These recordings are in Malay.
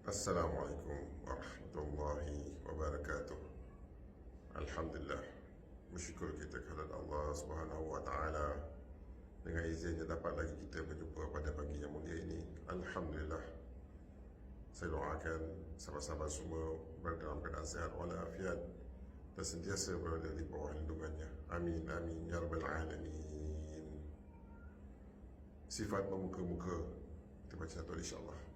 Assalamualaikum warahmatullahi wabarakatuh. Alhamdulillah, bersyukur kita kepada Allah Subhanahu wa taala dengan izinnya dapat lagi kita berjumpa pada pagi yang mulia ini. Alhamdulillah. Saya doakan sahabat-sahabat semua berada dalam keadaan sihat walafiat dan sentiasa berada di bawah lindungannya. Amin amin ya rabbal alamin. Sifat memuka-muka kita baca satu insya-Allah.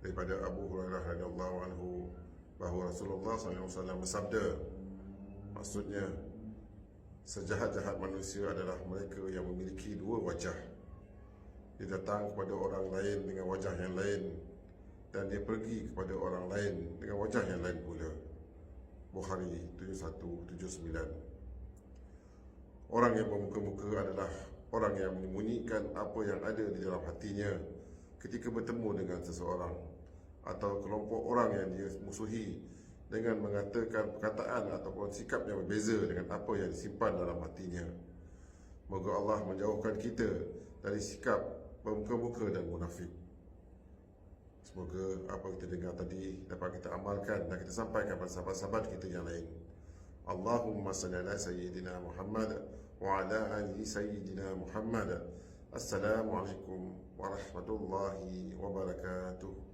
Daripada Abu Hurairah radhiyallahu anhu bahawa Rasulullah SAW bersabda, maksudnya sejahat-jahat manusia adalah mereka yang memiliki dua wajah. Dia datang kepada orang lain dengan wajah yang lain dan dia pergi kepada orang lain dengan wajah yang lain pula. Bukhari 7179. Orang yang bermuka-muka adalah orang yang menyembunyikan apa yang ada di dalam hatinya ketika bertemu dengan seseorang atau kelompok orang yang dia musuhi dengan mengatakan perkataan ataupun sikap yang berbeza dengan apa yang disimpan dalam hatinya. Moga Allah menjauhkan kita dari sikap bermuka-muka dan munafik. Semoga apa kita dengar tadi dapat kita amalkan dan kita sampaikan kepada sahabat-sahabat kita yang lain. Allahumma salli ala sayyidina Muhammad wa ala ali sayyidina Muhammad. Assalamualaikum warahmatullahi wabarakatuh.